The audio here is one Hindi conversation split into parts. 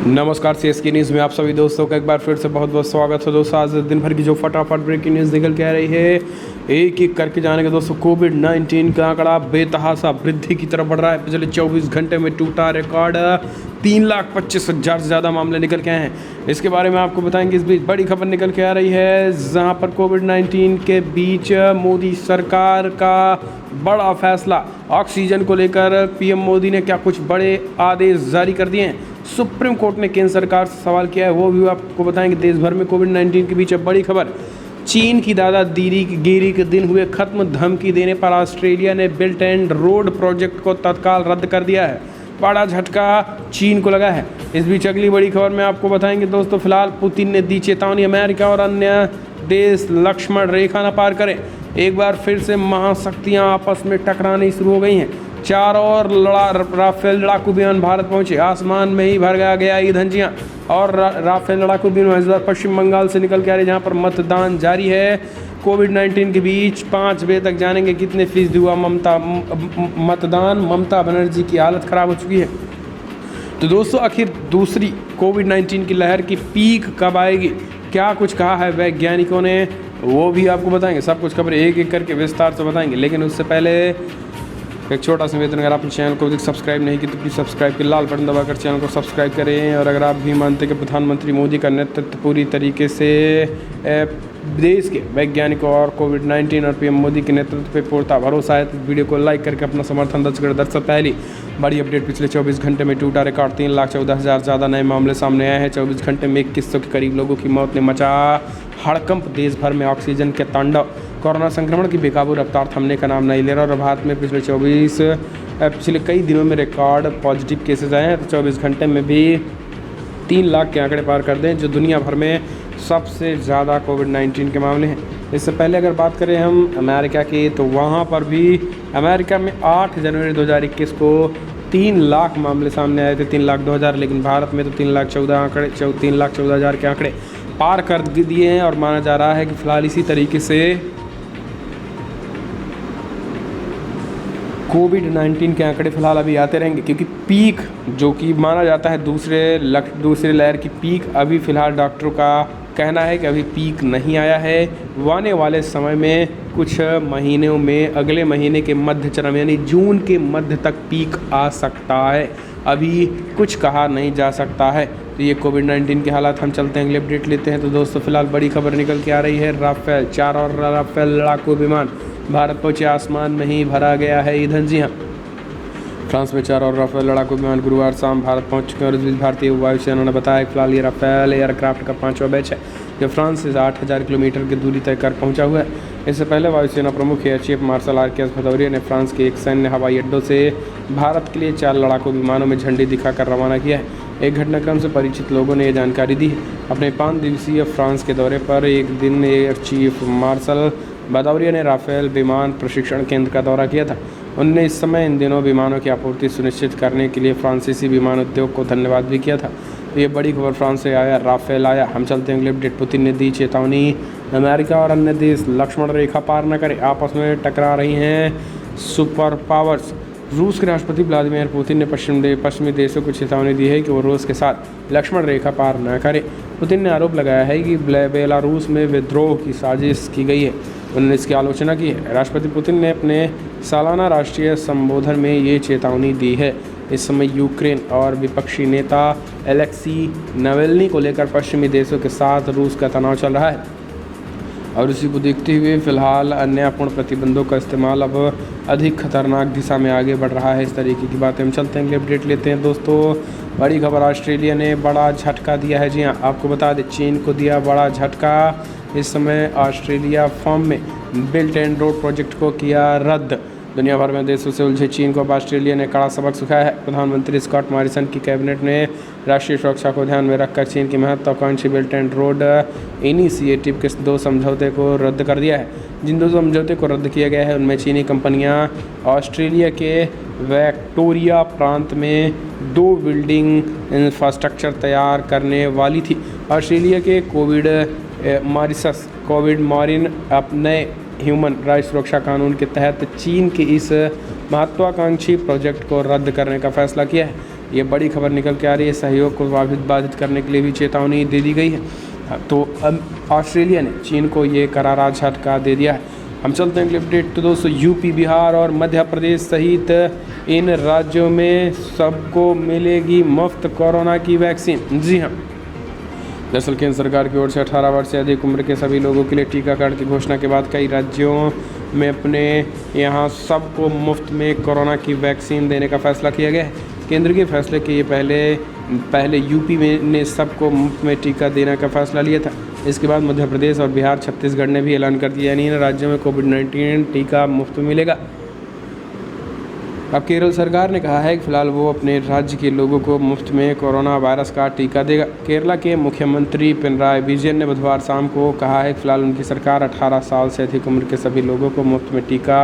नमस्कार, सीएसके न्यूज़ में आप सभी दोस्तों का एक बार फिर से बहुत बहुत स्वागत है। दोस्तों आज दिन भर की जो फटाफट ब्रेकिंग न्यूज़ निकल के आ रही है, एक एक करके जानेंगे दोस्तों। कोविड-19 का आंकड़ा बेतहाशा वृद्धि की तरफ बढ़ रहा है। पिछले 24 घंटे में टूटा रिकॉर्ड 3,25,000 से ज़्यादा मामले निकल के आए हैं। इसके बारे में आपको बताएंगे। इस बीच बड़ी खबर निकल के आ रही है, जहां पर कोविड-19 के बीच मोदी सरकार का बड़ा फैसला। ऑक्सीजन को लेकर पीएम मोदी ने क्या कुछ बड़े आदेश जारी कर दिए हैं। सुप्रीम कोर्ट ने केंद्र सरकार से सवाल किया है, वो भी आपको बताएंगे। देश भर में कोविड-19 के बीच अब बड़ी खबर, चीन की दादागिरी के दिन हुए खत्म। धमकी देने पर ऑस्ट्रेलिया ने बेल्ट एंड रोड प्रोजेक्ट को तत्काल रद्द कर दिया है। बड़ा झटका चीन को लगा है। इस बीच अगली बड़ी खबर में आपको बताएंगे दोस्तों। फिलहाल पुतिन ने दी चेतावनी, अमेरिका और अन्य देश लक्ष्मण रेखा न पार करें। एक बार फिर से महाशक्तियां आपस में टकरानी शुरू हो गई हैं। चारों ओर राफेल लड़ाकू विमान भारत पहुंचे। आसमान में ही भर गया ईंधन और राफेल लड़ाकू विमान इस बार पश्चिम बंगाल से निकल के आ रहे, जहां पर मतदान जारी है। कोविड-19 के बीच 5 बजे तक जानेंगे कितने फीसद हुआ मतदान। ममता बनर्जी की हालत ख़राब हो चुकी है। तो दोस्तों आखिर दूसरी कोविड-19 की लहर की पीक कब आएगी, क्या कुछ कहा है वैज्ञानिकों ने, वो भी आपको बताएंगे। सब कुछ खबर एक एक करके विस्तार से बताएंगे। लेकिन उससे पहले एक छोटा सा निवेदन, अगर आपने चैनल को अभी तक सब्सक्राइब नहीं किया तो प्लीज़ सब्सक्राइब के लाल बटन दबाकर चैनल को सब्सक्राइब करें। और अगर आप भी मानते हैं कि प्रधानमंत्री मोदी का नेतृत्व पूरी तरीके से देश के वैज्ञानिकों और कोविड-19 और पीएम मोदी के नेतृत्व पे पूर्णतः भरोसा है, तो वीडियो को लाइक करके अपना समर्थन दर्ज करें। दरअसल पहली बड़ी अपडेट, पिछले 24 घंटे में टूटा रिकॉर्ड। 3,14,000 ज़्यादा नए मामले सामने आए हैं। 24 घंटे में 2100 के करीब लोगों की मौत ने मचा हड़कंप। देश भर में ऑक्सीजन के तांडव। कोरोना संक्रमण की बेकाबू रफ्तार थमने का नाम नहीं ले रहा। और भारत में पिछले कई दिनों में रिकॉर्ड पॉजिटिव केसेस आए हैं। तो 24 घंटे में भी 3 लाख के आंकड़े पार कर दें, जो दुनिया भर में सबसे ज़्यादा कोविड-19 के मामले हैं। इससे पहले अगर बात करें हम अमेरिका की, तो वहाँ पर भी अमेरिका में 8 जनवरी 2021 को 3 लाख मामले सामने आए थे, 3,02,000। लेकिन भारत में तो 3,14,000 के आंकड़े पार कर दिए हैं। और माना जा रहा है कि फ़िलहाल इसी तरीके से कोविड-19 के आंकड़े फ़िलहाल अभी आते रहेंगे, क्योंकि पीक जो कि माना जाता है दूसरे लहर की पीक, अभी फ़िलहाल डॉक्टरों का कहना है कि अभी पीक नहीं आया है। आने वाले समय में कुछ महीनों में, अगले महीने के मध्य चरम यानी जून के मध्य तक पीक आ सकता है। अभी कुछ कहा नहीं जा सकता है। तो ये कोविड-19 के हालात। हम चलते हैं अगले अपडेट लेते हैं। तो दोस्तों फिलहाल बड़ी खबर निकल के आ रही है, राफेल 4 और राफेल लड़ाकू विमान भारत पहुंचे। आसमान में ही भरा गया है ईंधन। जी हाँ, फ्रांस में 4 और राफेल लड़ाकू विमान गुरुवार शाम भारत पहुंच चुके हैं। और इस बीच भारतीय वायुसेना ने बताया कि फिलहाल ये राफेल एयरक्राफ्ट का 5वां बैच है, जो फ्रांस से 8,000 किलोमीटर की दूरी तय कर पहुंचा हुआ है। इससे पहले वायुसेना प्रमुख air chief marshal RKS Bhadauria ने फ्रांस के एक सैन्य हवाई अड्डों से भारत के लिए 4 लड़ाकू विमानों में झंडी दिखाकर रवाना किया है। एक घटनाक्रम से परिचित लोगों ने यह जानकारी दी है। अपने 5 दिवसीय फ्रांस के दौरे पर एक दिन एयर चीफ मार्शल भदौरिया ने राफेल विमान प्रशिक्षण केंद्र का दौरा किया था। उन्होंने इस समय इन दिनों विमानों की आपूर्ति सुनिश्चित करने के लिए फ्रांसीसी विमान उद्योग को धन्यवाद भी किया था। तो ये बड़ी खबर, फ्रांस से आया राफेल आया। हम चलते हैं अगले अपडेट। पुतिन ने दी चेतावनी, अमेरिका और अन्य देश लक्ष्मण रेखा पार न करें। आपस में टकरा रही हैं सुपर पावर्स। रूस के राष्ट्रपति व्लादिमीर पुतिन ने पश्चिमी देशों को चेतावनी दी है कि वो रूस के साथ लक्ष्मण रेखा पार न करें। पुतिन ने आरोप लगाया है कि बेलारूस में विद्रोह की साजिश की गई है। उन्होंने इसकी आलोचना की है। राष्ट्रपति पुतिन ने अपने सालाना राष्ट्रीय संबोधन में ये चेतावनी दी है। इस समय यूक्रेन और विपक्षी नेता एलेक्सी नावल्नी को लेकर पश्चिमी देशों के साथ रूस का तनाव चल रहा है। और इसी को देखते हुए फिलहाल अन्यायपूर्ण प्रतिबंधों का इस्तेमाल अब अधिक खतरनाक दिशा में आगे बढ़ रहा है। इस तरीके की बातें हम चलते हैं, अपडेट लेते हैं दोस्तों। बड़ी खबर, ऑस्ट्रेलिया ने बड़ा झटका दिया है। जी हाँ, आपको बता दें, चीन को दिया बड़ा झटका। इस समय ऑस्ट्रेलिया फॉर्म में बेल्ट एंड रोड प्रोजेक्ट को किया रद्द। दुनिया भर में देशों से उलझे चीन को अब ऑस्ट्रेलिया ने कड़ा सबक सिखाया है। प्रधानमंत्री स्कॉट मॉरिसन की कैबिनेट ने राष्ट्रीय सुरक्षा को ध्यान में रखकर चीन की महत्वाकांक्षी बेल्ट एंड रोड इनिशिएटिव के 2 समझौते को रद्द कर दिया है। जिन 2 समझौते को रद्द किया गया है, उनमें चीनी कंपनियां ऑस्ट्रेलिया के विक्टोरिया प्रांत में 2 बिल्डिंग इंफ्रास्ट्रक्चर तैयार करने वाली थी। ऑस्ट्रेलिया के कोविड मॉरिन अपने ह्यूमन राइट्स सुरक्षा कानून के तहत चीन के इस महत्वाकांक्षी प्रोजेक्ट को रद्द करने का फैसला किया है। ये बड़ी खबर निकल के आ रही है। सहयोग को बाधित करने के लिए भी चेतावनी दे दी गई है। तो अब ऑस्ट्रेलिया ने चीन को ये करारा झटका दे दिया है। हम चलते हैं अगले अपडेट। तो दोस्तों, यूपी, बिहार और मध्य प्रदेश सहित इन राज्यों में सबको मिलेगी मुफ्त कोरोना की वैक्सीन। जी हाँ, दरअसल केंद्र सरकार की ओर से 18 वर्ष से अधिक उम्र के सभी लोगों के लिए टीकाकरण की घोषणा के बाद कई राज्यों में अपने यहाँ सबको मुफ्त में कोरोना की वैक्सीन देने का फैसला किया गया है। केंद्र के फैसले के ये पहले यूपी ने सबको मुफ्त में टीका देने का फैसला लिया था। इसके बाद मध्य प्रदेश और बिहार, छत्तीसगढ़ ने भी ऐलान कर दिया, यानी इन राज्यों में कोविड-19 टीका मुफ्त में मिलेगा। अब केरल सरकार ने कहा है कि फिलहाल वो अपने राज्य के लोगों को मुफ्त में कोरोना वायरस का टीका देगा। केरला के मुख्यमंत्री पिनराई विजयन ने बुधवार शाम को कहा है कि फिलहाल उनकी सरकार 18 साल से अधिक उम्र के सभी लोगों को मुफ्त में टीका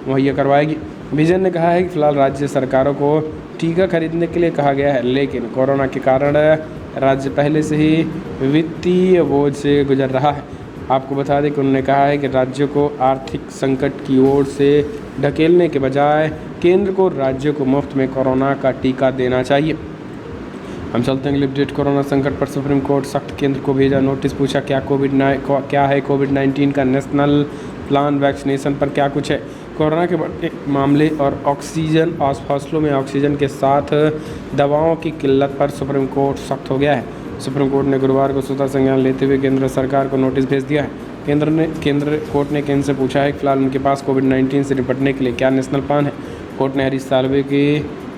मुहैया करवाएगी। विजयन ने कहा है कि फिलहाल राज्य सरकारों को टीका खरीदने के लिए कहा गया है, लेकिन कोरोना के कारण राज्य पहले से ही वित्तीय बोझ से गुजर रहा है। आपको बता दें कि उन्होंने कहा है कि राज्यों को आर्थिक संकट की ओर से ढकेलने के बजाय केंद्र को राज्यों को मुफ्त में कोरोना का टीका देना चाहिए। हम चलते हैं अगले अपडेट। कोरोना संकट पर सुप्रीम कोर्ट सख्त, केंद्र को भेजा नोटिस, पूछा क्या है कोविड-19 का नेशनल प्लान, वैक्सीनेशन पर क्या कुछ है। कोरोना के बढ़ते मामले और हॉस्पिटलों में ऑक्सीजन के साथ दवाओं की किल्लत पर सुप्रीम कोर्ट सख्त हो गया है। सुप्रीम कोर्ट ने गुरुवार को स्वतः संज्ञान लेते हुए केंद्र सरकार को नोटिस भेज दिया है। केंद्र कोर्ट ने केंद्र से पूछा है कि फिलहाल उनके पास कोविड-19 से निपटने के लिए क्या नेशनल प्लान है। कोर्ट ने हरीश साल्वे की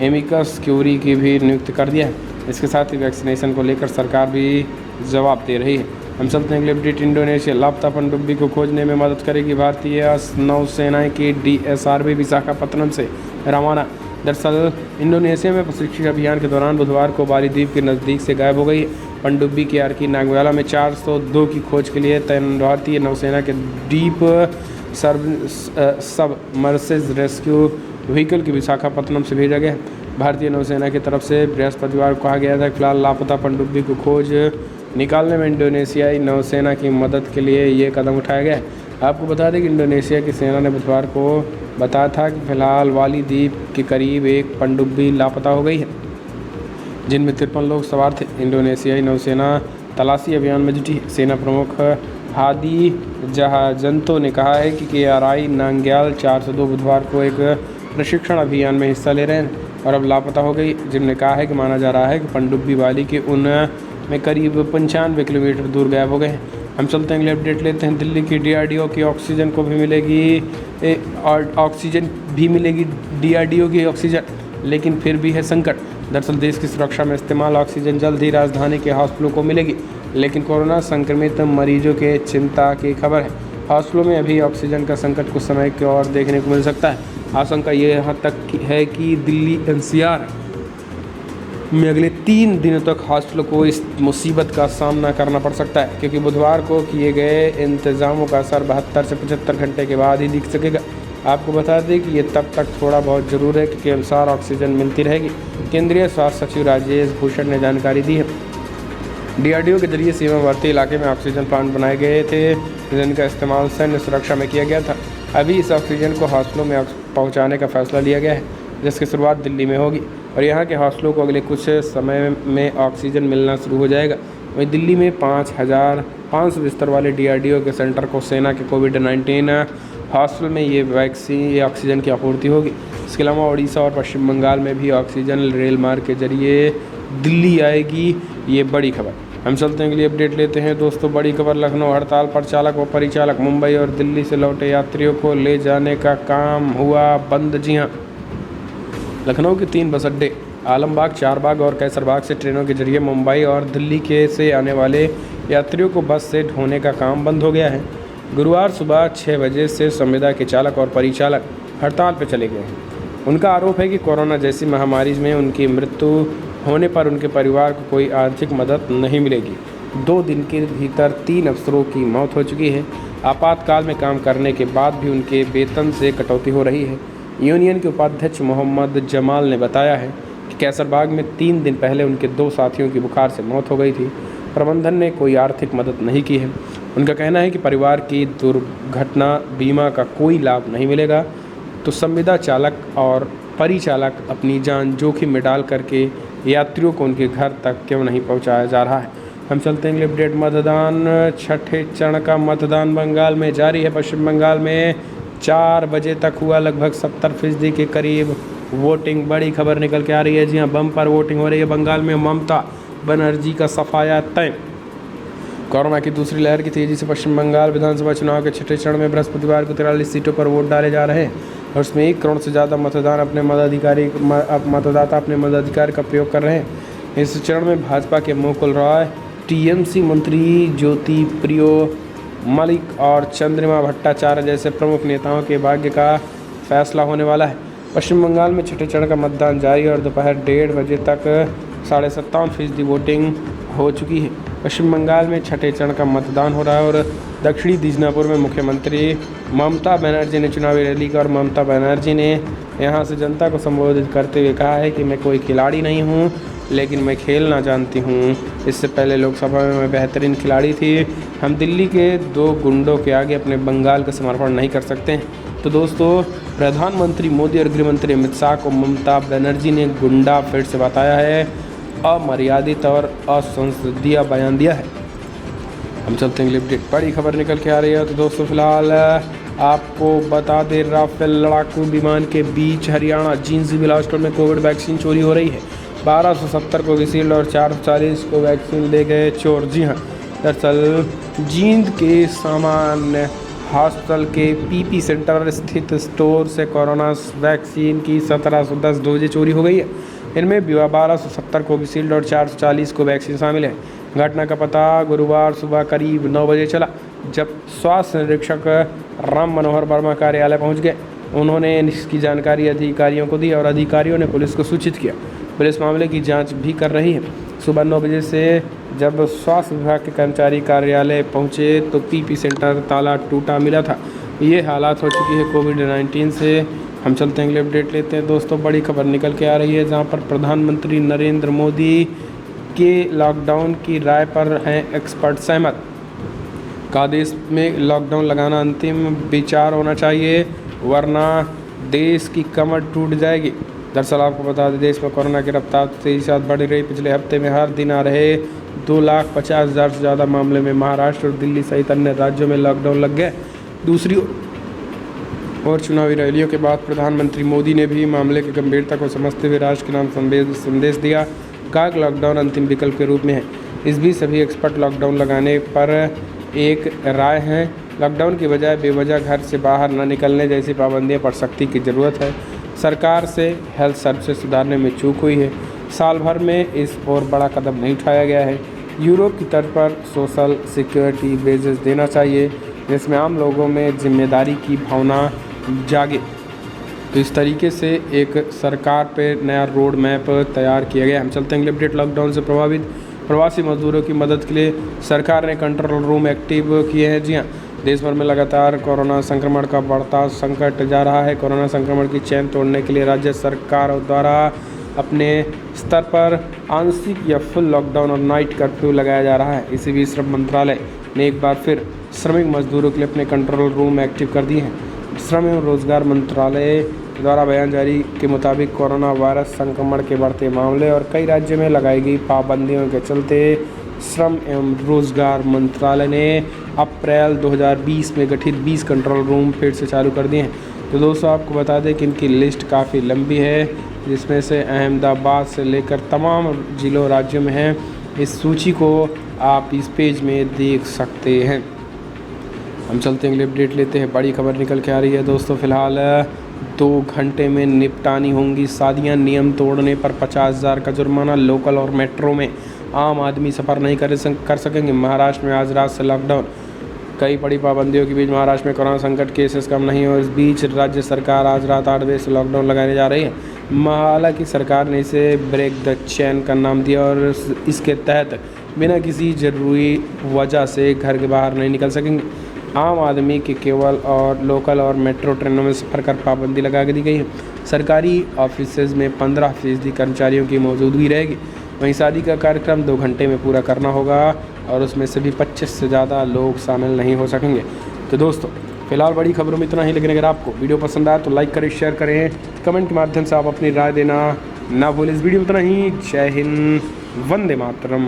एमिकस क्यूरी की भी नियुक्त कर दिया है। इसके साथ ही वैक्सीनेशन को लेकर सरकार भी जवाब दे रही है। हम चलते हैं अगले अपडेट। इंडोनेशिया, लापता पनडुब्बी को खोजने में मदद करेगी भारतीय नौसेना की DSRV विशाखापत्तनम से रवाना। दरअसल इंडोनेशिया में प्रशिक्षण अभियान के दौरान बुधवार को बाली द्वीप के नज़दीक से गायब हो गई है। पनडुब्बी की आरकी नागवाला में 402 की खोज के लिए तैनात भारतीय नौसेना के डीप सबमर्सिबल रेस्क्यू व्हीकल की विशाखापत्तनम से भेजा गया। भारतीय नौसेना की तरफ से बृहस्पतिवार को कहा गया था कि फिलहाल लापता पनडुब्बी को खोज निकालने में इंडोनेशियाई नौसेना की मदद के लिए ये कदम उठाया गया है। आपको बता दें कि इंडोनेशिया की सेना ने बुधवार को बताया था कि फिलहाल वाली द्वीप के करीब एक पनडुब्बी लापता हो गई है, जिनमें 53 लोग सवार थे। इंडोनेशियाई नौसेना तलाशी अभियान में जुटी है। सेना प्रमुख हादी जहाजंतो ने कहा है कि KRI नांग्याल 402 बुधवार को एक प्रशिक्षण अभियान में हिस्सा ले रहे हैं और अब लापता हो गई, जिनने कहा है कि माना जा रहा है कि पनडुब्बी वाली के उन में करीब 95 किलोमीटर दूर गायब हो गए हैं। हम चलते हैं अगले अपडेट लेते हैं। दिल्ली की DRDO की ऑक्सीजन को भी मिलेगी DRDO की ऑक्सीजन, लेकिन फिर भी है संकट। दरअसल देश की सुरक्षा में इस्तेमाल ऑक्सीजन जल्द ही राजधानी के हॉस्पिटलों को मिलेगी, लेकिन कोरोना संक्रमित मरीजों के चिंता की खबर है। हॉस्पिटलों में अभी ऑक्सीजन का संकट कुछ समय की और देखने को मिल सकता है। आशंका ये यहाँ तक है कि दिल्ली NCR में अगले 3 दिनों तक हॉस्पिटलों को इस मुसीबत का सामना करना पड़ सकता है, क्योंकि बुधवार को किए गए इंतजामों का असर 72 से 75 घंटे के बाद ही दिख सकेगा। आपको बता दें कि ये तब तक थोड़ा बहुत ज़रूर है कि अनुसार ऑक्सीजन मिलती रहेगी। केंद्रीय स्वास्थ्य सचिव राजेश भूषण ने जानकारी दी है। DRDO के जरिए सीमावर्ती इलाके में ऑक्सीजन प्लांट बनाए गए थे, जिनका इस्तेमाल सैन्य सुरक्षा में किया गया था। अभी इस ऑक्सीजन को हॉस्पिटलों में पहुंचाने का फैसला लिया गया है, जिसकी शुरुआत दिल्ली में होगी और यहाँ के हॉस्पिटलों को अगले कुछ समय में ऑक्सीजन मिलना शुरू हो जाएगा। वहीं दिल्ली में 5500 बिस्तर वाले DRDO के सेंटर को सेना के कोविड-19 हॉस्पिटल में ये ऑक्सीजन की आपूर्ति होगी। इसके अलावा उड़ीसा और पश्चिम बंगाल में भी ऑक्सीजन रेल मार्ग के जरिए दिल्ली आएगी। ये बड़ी खबर। हम चलते हैं अगली अपडेट लेते हैं। दोस्तों, बड़ी खबर। लखनऊ हड़ताल पर चालक व परिचालक, मुंबई और दिल्ली से लौटे यात्रियों को ले जाने का काम हुआ बंद। जी हाँ, लखनऊ के 3 बस अड्डे आलमबाग, चारबाग और कैसरबाग से ट्रेनों के जरिए मुंबई और दिल्ली से आने वाले यात्रियों को बस से ढोने का काम बंद हो गया है। गुरुवार सुबह 6 बजे से संविदा के चालक और परिचालक हड़ताल पर चले गए हैं। उनका आरोप है कि कोरोना जैसी महामारी में उनकी मृत्यु होने पर उनके परिवार को कोई आर्थिक मदद नहीं मिलेगी। 2 दिन के भीतर 3 अफसरों की मौत हो चुकी है। आपातकाल में काम करने के बाद भी उनके वेतन से कटौती हो रही है। यूनियन के उपाध्यक्ष मोहम्मद जमाल ने बताया है कि कैसरबाग में 3 दिन पहले उनके 2 साथियों की बुखार से मौत हो गई थी। प्रबंधन ने कोई आर्थिक मदद नहीं की है। उनका कहना है कि परिवार की दुर्घटना बीमा का कोई लाभ नहीं मिलेगा, तो संविदा चालक और परिचालक अपनी जान जोखिम में डाल करके यात्रियों को उनके घर तक क्यों नहीं पहुंचाया जा रहा है। हम चलते हैं अगले अपडेट। मतदान छठे चरण का मतदान बंगाल में जारी है। पश्चिम बंगाल में 4 बजे तक हुआ लगभग 70% के करीब वोटिंग। बड़ी खबर निकल के आ रही है। जी हाँ, बम्पर वोटिंग हो रही है बंगाल में। ममता बनर्जी का सफाया तय। कोरोना की दूसरी लहर की तेजी से पश्चिम बंगाल विधानसभा चुनाव के छठे चरण में बृहस्पतिवार को 43 सीटों पर वोट डाले जा रहे हैं और उसमें 1 करोड़ से ज़्यादा मतदाता अपने मताधिकार का प्रयोग कर रहे हैं। इस चरण में भाजपा के मुकुल रॉय, टीएमसी मंत्री ज्योति प्रियो मलिक और चंद्रिमा भट्टाचार्य जैसे प्रमुख नेताओं के भाग्य का फैसला होने वाला है। पश्चिम बंगाल में छठे चरण का मतदान जारी और दोपहर 1:30 बजे तक 57.5% वोटिंग हो चुकी है। पश्चिम बंगाल में छठे चरण का मतदान हो रहा है और दक्षिणी दिजनापुर में मुख्यमंत्री ममता बनर्जी ने चुनावी रैली की और ममता बनर्जी ने यहां से जनता को संबोधित करते हुए कहा है कि मैं कोई खिलाड़ी नहीं हूं, लेकिन मैं खेलना जानती हूं। इससे पहले लोकसभा में मैं बेहतरीन खिलाड़ी थी। हम दिल्ली के 2 गुंडों के आगे अपने बंगाल का समर्पण नहीं कर सकते। तो दोस्तों, प्रधानमंत्री मोदी और गृहमंत्री अमित शाह को ममता बनर्जी ने गुंडा फिर से बताया है, अमर्यादित और असंसदीय बयान दिया है। हम चलते हैं अपडेट। बड़ी खबर निकल के आ रही है। तो दोस्तों, फिलहाल आपको बता दें, राफेल लड़ाकू विमान के बीच हरियाणा जींद बिलासपुर में कोविड वैक्सीन चोरी हो रही है। 1270 कोविशील्ड और 440 को वैक्सीन ले गए चोर। जी हाँ, दरअसल जींद के सामान्य हॉस्टल के पीपी सेंटर स्थित स्टोर से कोरोना वैक्सीन की 1710 डोजें चोरी हो गई है। इनमें 1270 कोविशील्ड और 440 को वैक्सीन शामिल है। घटना का पता गुरुवार सुबह करीब 9 बजे चला, जब स्वास्थ्य निरीक्षक राम मनोहर वर्मा कार्यालय पहुंच गए। उन्होंने इसकी जानकारी अधिकारियों को दी और अधिकारियों ने पुलिस को सूचित किया। पुलिस मामले की जांच भी कर रही है। सुबह 9 बजे से जब स्वास्थ्य विभाग के कर्मचारी कार्यालय पहुंचे तो पीपी सेंटर ताला टूटा मिला था। ये हालात हो चुकी है कोविड-19 से। हम चलते हैं अगले अपडेट लेते हैं। दोस्तों, बड़ी खबर निकल के आ रही है, जहां पर प्रधानमंत्री नरेंद्र मोदी के लॉकडाउन की राय पर हैं एक्सपर्ट सहमत। का देश में लॉकडाउन लगाना अंतिम विचार होना चाहिए, वरना देश की कमर टूट जाएगी। दरअसल आपको बता दें, देश में कोरोना की रफ्तार तेजी से बढ़ रही। पिछले हफ्ते में हर दिन आ रहे 2,50,000 से ज़्यादा मामले में महाराष्ट्र और दिल्ली सहित अन्य राज्यों में लॉकडाउन लग गए। दूसरी और चुनावी रैलियों के बाद प्रधानमंत्री मोदी ने भी मामले की गंभीरता को समझते हुए राष्ट्र के नाम संदेश दिया। कहा कि लॉकडाउन अंतिम विकल्प के रूप में है। इस बीच सभी एक्सपर्ट लॉकडाउन लगाने पर एक राय है। लॉकडाउन की बजाय बेवजह घर से बाहर न निकलने जैसी पाबंदियां पर सख्ती की ज़रूरत है। सरकार से हेल्थ सर्विसेज सुधारने में चूक हुई है। साल भर में इस और बड़ा कदम नहीं उठाया गया है। यूरोप की तर्ज पर सोशल सिक्योरिटी वेजेस देना चाहिए, जिसमें आम लोगों में जिम्मेदारी की भावना जागे। तो इस तरीके से एक सरकार पे नया रोड मैप तैयार किया गया। हम चलते हैं अपडेट। लॉकडाउन से प्रभावित प्रवासी मजदूरों की मदद के लिए सरकार ने कंट्रोल रूम एक्टिव किए हैं। जी हाँ, देश भर में लगातार कोरोना संक्रमण का बढ़ता संकट जा रहा है। कोरोना संक्रमण की चेन तोड़ने के लिए राज्य सरकार द्वारा अपने स्तर पर आंशिक या फुल लॉकडाउन और नाइट कर्फ्यू लगाया जा रहा है। इसी बीच श्रम मंत्रालय ने एक बार फिर श्रमिक मजदूरों के लिए अपने कंट्रोल रूम एक्टिव कर दिए हैं। श्रम एवं रोजगार मंत्रालय द्वारा बयान जारी के मुताबिक कोरोना वायरस संक्रमण के बढ़ते मामले और कई राज्यों में लगाई गई पाबंदियों के चलते श्रम एवं रोजगार मंत्रालय ने अप्रैल 2020 में गठित 20 कंट्रोल रूम फिर से चालू कर दिए हैं। तो दोस्तों, आपको बता दें कि इनकी लिस्ट काफ़ी लंबी है, जिसमें से अहमदाबाद से लेकर तमाम जिलों राज्यों में है। इस सूची को आप इस पेज में देख सकते हैं। हम चलते हैं अगले अपडेट लेते हैं। बड़ी खबर निकल के आ रही है। दोस्तों, फिलहाल 2 घंटे में निपटानी होंगी शादियां। नियम तोड़ने पर 50,000 का जुर्माना। लोकल और मेट्रो में आम आदमी सफ़र नहीं कर सकेंगे। महाराष्ट्र में आज रात से लॉकडाउन। कई बड़ी पाबंदियों के बीच महाराष्ट्र में कोरोना संकट केसेस कम नहीं हो। इस बीच राज्य सरकार आज रात 8 बजे से लॉकडाउन लगाने जा रही है। हालांकि सरकार ने इसे ब्रेक द चेन का नाम दिया और इसके तहत बिना किसी ज़रूरी वजह से घर के बाहर नहीं निकल सकेंगे। आम आदमी के केवल और लोकल और मेट्रो ट्रेनों में सफ़र कर पाबंदी लगा दी गई है। सरकारी ऑफिसेज में 15% कर्मचारियों की मौजूदगी रहेगी। वहीं शादी का कार्यक्रम 2 घंटे में पूरा करना होगा और उसमें से भी 25 से ज़्यादा लोग शामिल नहीं हो सकेंगे। तो दोस्तों, फिलहाल बड़ी खबरों में इतना ही, लेकिन अगर आपको वीडियो पसंद आया तो लाइक करें, शेयर करें, कमेंट के माध्यम से आप अपनी राय देना ना भूलें। इस वीडियो में इतना ही। जय हिंद, वंदे मातरम।